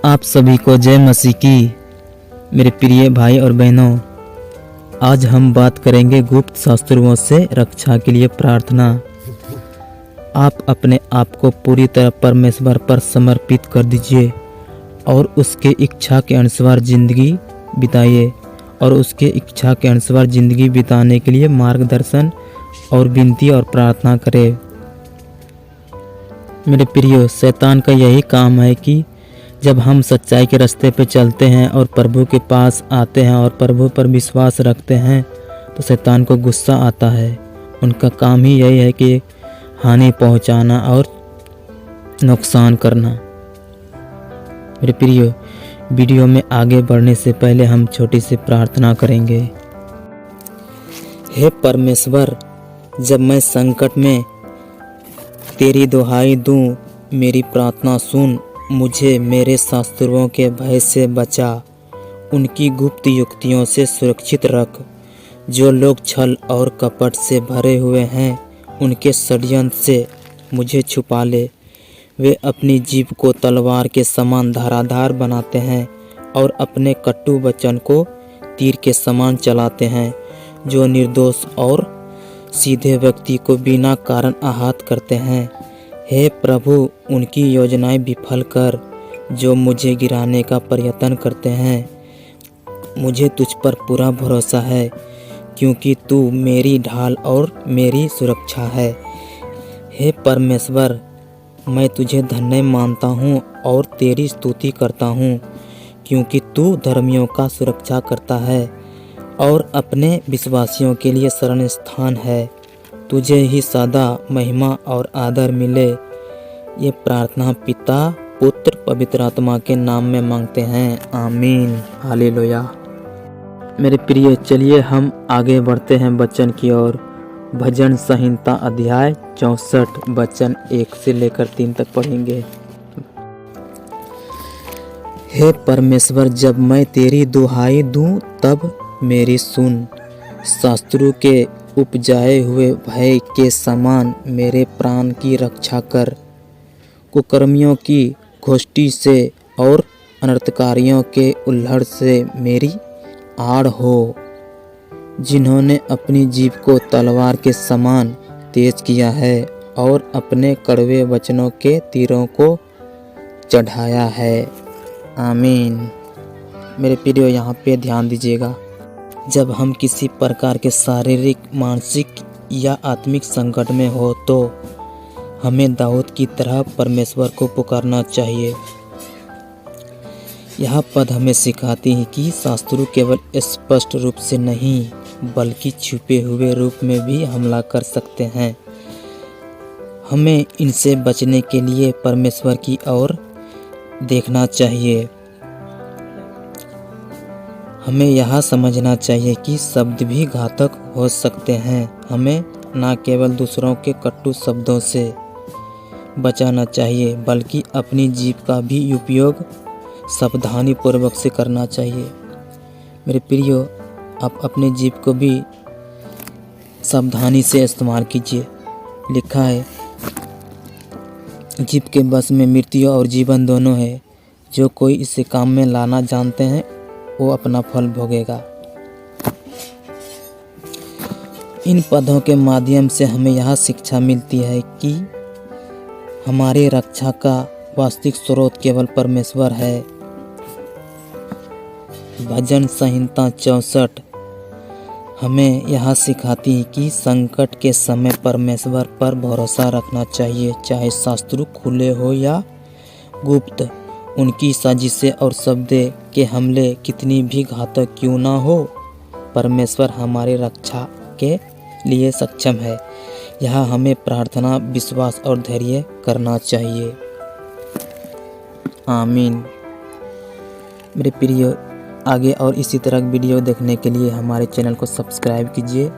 आप सभी को जय मसीह की। मेरे प्रिय भाई और बहनों, आज हम बात करेंगे गुप्त शस्त्रों से रक्षा के लिए प्रार्थना। आप अपने आप को पूरी तरह परमेश्वर पर समर्पित कर दीजिए और उसके इच्छा के अनुसार ज़िंदगी बिताइए और उसके इच्छा के अनुसार ज़िंदगी बिताने के लिए मार्गदर्शन और विनती और प्रार्थना करें। मेरे प्रियो, शैतान का यही काम है कि जब हम सच्चाई के रास्ते पे चलते हैं और प्रभु के पास आते हैं और प्रभु पर विश्वास रखते हैं तो शैतान को गुस्सा आता है। उनका काम ही यही है कि हानि पहुंचाना और नुकसान करना। मेरे प्रियो, वीडियो में आगे बढ़ने से पहले हम छोटी सी प्रार्थना करेंगे। हे परमेश्वर, जब मैं संकट में तेरी दुहाई दूं, मेरी प्रार्थना सुन। मुझे मेरे शत्रुओं के भय से बचा, उनकी गुप्त युक्तियों से सुरक्षित रख। जो लोग छल और कपट से भरे हुए हैं, उनके षड्यंत्र से मुझे छुपा ले। वे अपनी जीभ को तलवार के समान धारादार बनाते हैं और अपने कटु वचन को तीर के समान चलाते हैं। जो निर्दोष और सीधे व्यक्ति को बिना कारण आहत करते हैं, हे प्रभु, उनकी योजनाएं विफल कर। जो मुझे गिराने का प्रयत्न करते हैं, मुझे तुझ पर पूरा भरोसा है, क्योंकि तू मेरी ढाल और मेरी सुरक्षा है। हे परमेश्वर, मैं तुझे धन्य मानता हूँ और तेरी स्तुति करता हूँ, क्योंकि तू धर्मियों का सुरक्षा करता है और अपने विश्वासियों के लिए शरण स्थान है। तुझे ही सदा महिमा और आदर मिले। ये प्रार्थना पिता, पुत्र, पवित्र आत्मा के नाम में मांगते हैं, आमीन, हालेलुया। मेरे प्रिय, चलिए हम आगे बढ़ते हैं वचन की ओर। भजन संहिता अध्याय 64 वचन 1 से लेकर 3 तक पढ़ेंगे। हे परमेश्वर, जब मैं तेरी दुहाई दूं तब मेरी सुन। शत्रु के उपजाए हुए भय के समान मेरे प्राण की रक्षा कर। कुकर्मियों की घोष्ठी से और अनर्थकारियों के उल्लड़ से मेरी आड़ हो। जिन्होंने अपनी जीभ को तलवार के समान तेज किया है और अपने कड़वे वचनों के तीरों को चढ़ाया है, आमीन। मेरे प्रियो, यहाँ पे ध्यान दीजिएगा। जब हम किसी प्रकार के शारीरिक, मानसिक या आत्मिक संकट में हो तो हमें दाऊद की तरह परमेश्वर को पुकारना चाहिए। यह पद हमें सिखाती है कि शत्रु केवल स्पष्ट रूप से नहीं बल्कि छुपे हुए रूप में भी हमला कर सकते हैं। हमें इनसे बचने के लिए परमेश्वर की ओर देखना चाहिए। हमें यह समझना चाहिए कि शब्द भी घातक हो सकते हैं। हमें न केवल दूसरों के कटु शब्दों से बचाना चाहिए बल्कि अपनी जीभ का भी उपयोग सावधानी पूर्वक से करना चाहिए। मेरे प्रियो, आप अपने जीभ को भी सावधानी से इस्तेमाल कीजिए। लिखा है, जीभ के बस में मृत्यु और जीवन दोनों है। जो कोई इसे काम में लाना जानते हैं वो अपना फल भोगेगा। इन पदों के माध्यम से हमें यह शिक्षा मिलती है कि हमारी रक्षा का वास्तविक स्रोत केवल परमेश्वर है। भजन संहिता 64 हमें यह सिखाती है कि संकट के समय परमेश्वर पर भरोसा रखना चाहिए, चाहे शत्रु खुले हो या गुप्त। उनकी साजिशें और शब्द के हमले कितनी भी घातक क्यों ना हो, परमेश्वर हमारी रक्षा के लिए सक्षम है। यह हमें प्रार्थना, विश्वास और धैर्य करना चाहिए, आमीन। मेरे प्रिय, आगे और इसी तरह वीडियो देखने के लिए हमारे चैनल को सब्सक्राइब कीजिए